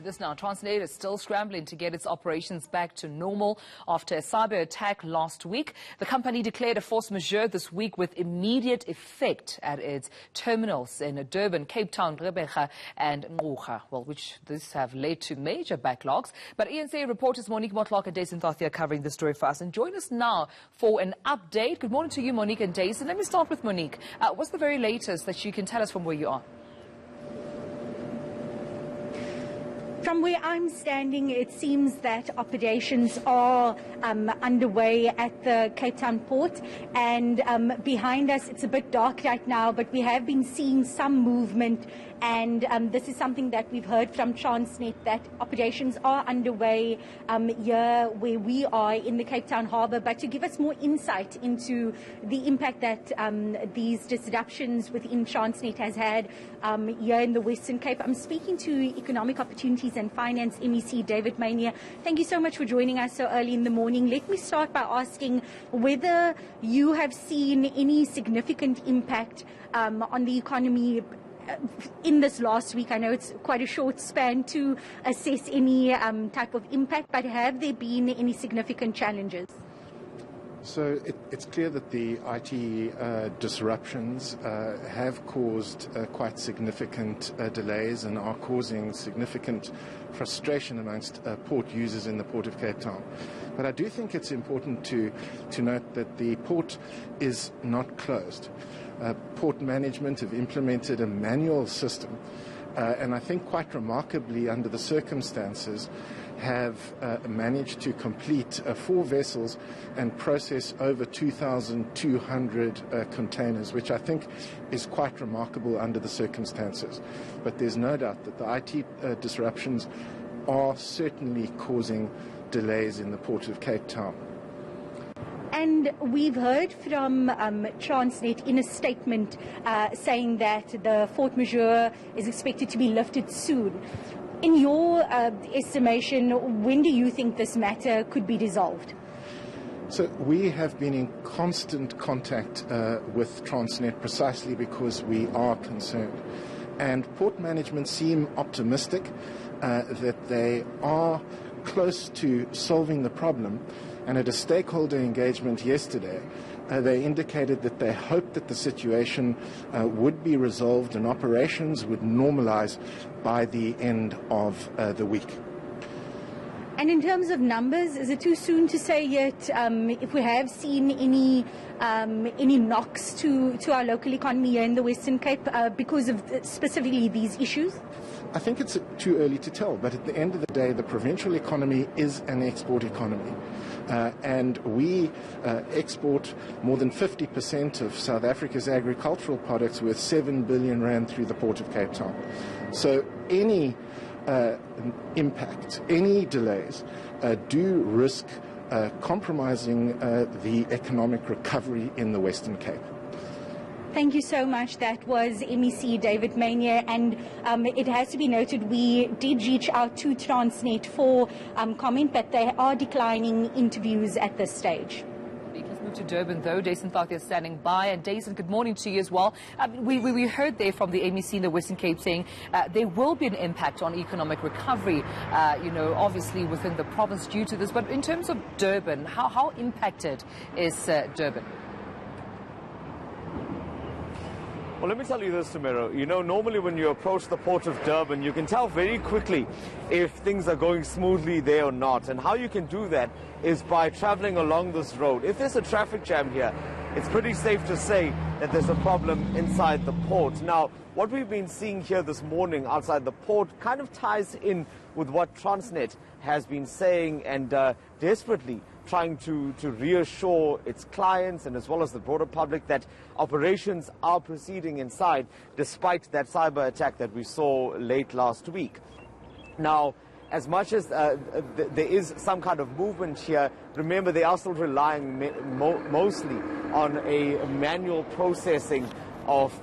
This now, Transnet is still scrambling to get its operations back to normal after a cyber attack last week. The company declared a force majeure this week with immediate effect at its terminals in Durban, Cape Town, Gqeberha and Ngqura, which this have led to major backlogs. But eNCA reporters Monique, Mortlock and Dasen Thathiah covering the story for us. And join us now for an update. Good morning to you, Monique and Dasen. Let me start with Monique. What's the very latest that you can tell us from where you are? From where I'm standing, it seems that operations are underway at the Cape Town port, and behind us it's a bit dark right now, but we have been seeing some movement, and this is something that we've heard from Transnet, that operations are underway here where we are in the Cape Town harbour. But to give us more insight into the impact that these disruptions within Transnet has had here in the Western Cape, I'm speaking to Economic Opportunities and Finance MEC David Mania. Thank you so much for joining us so early in the morning. Let me start by asking whether you have seen any significant impact on the economy in this last week. I know it's quite a short span to assess any type of impact, but have there been any significant challenges? So it's clear that the IT disruptions have caused quite significant delays and are causing significant frustration amongst port users in the Port of Cape Town. But I do think it's important to note that the port is not closed. Port management have implemented a manual system, and I think quite remarkably under the circumstances have managed to complete 4 vessels and process over 2,200 containers, which I think is quite remarkable under the circumstances. But there's no doubt that the IT disruptions are certainly causing delays in the Port of Cape Town. And we've heard from Transnet in a statement saying that the force majeure is expected to be lifted soon. In your estimation, when do you think this matter could be resolved? So we have been in constant contact with Transnet precisely because we are concerned. And port management seem optimistic that they are close to solving the problem. And at a stakeholder engagement yesterday, they indicated that they hoped that the situation would be resolved and operations would normalize by the end of the week. And in terms of numbers, is it too soon to say yet if we have seen any knocks to our local economy here in the Western Cape because of specifically these issues? I think it's too early to tell, but at the end of the day, the provincial economy is an export economy. And we export more than 50% of South Africa's agricultural products worth 7 billion rand through the Port of Cape Town. So any impact, any delays do risk compromising the economic recovery in the Western Cape. Thank you so much. That was MEC David Mania, and it has to be noted we did reach out to Transnet for comment, but they are declining interviews at this stage. Let's move to Durban, though. Dasen Thathiah standing by. And Dasen, good morning to you as well. We heard there from the MEC in the Western Cape saying there will be an impact on economic recovery, obviously within the province due to this. But in terms of Durban, how impacted is Durban? Well, let me tell you this, Gqeberha. Normally when you approach the port of Durban, you can tell very quickly if things are going smoothly there or not. And how you can do that is by traveling along this road. If there's a traffic jam here, it's pretty safe to say that there's a problem inside the port. Now, what we've been seeing here this morning outside the port kind of ties in with what Transnet has been saying and desperately trying to reassure its clients and as well as the broader public that operations are proceeding inside despite that cyber attack that we saw late last week. Now, as much as there is some kind of movement here, remember they are still relying mostly on a manual processing of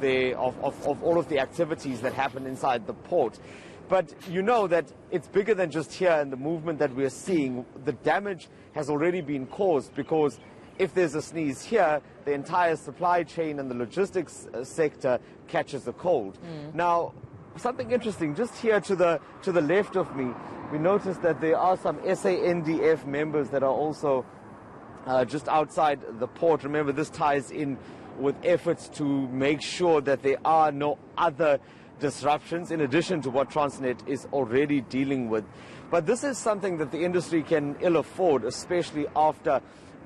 all of the activities that happen inside the port. But you know that it's bigger than just here and the movement that we're seeing. The damage has already been caused because if there's a sneeze here, the entire supply chain and the logistics sector catches a cold. Now, something interesting, just here to the left of me, we noticed that there are some SANDF members that are also just outside the port. Remember, this ties in with efforts to make sure that there are no other disruptions in addition to what Transnet is already dealing with. But this is something that the industry can ill afford, especially after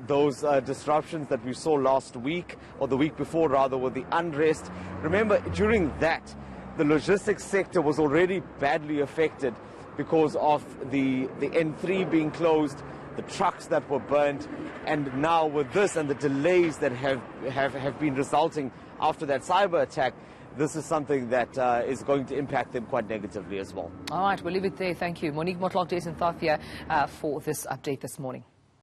those disruptions that we saw last week, or the week before rather, with the unrest. Remember, during that, the logistics sector was already badly affected because of the N3 being closed, the trucks that were burnt, and now with this and the delays that have been resulting after that cyber attack, this is something that is going to impact them quite negatively as well. All right, we'll leave it there. Thank you. Monique, Mortlock, Dasen, Thathiah for this update this morning.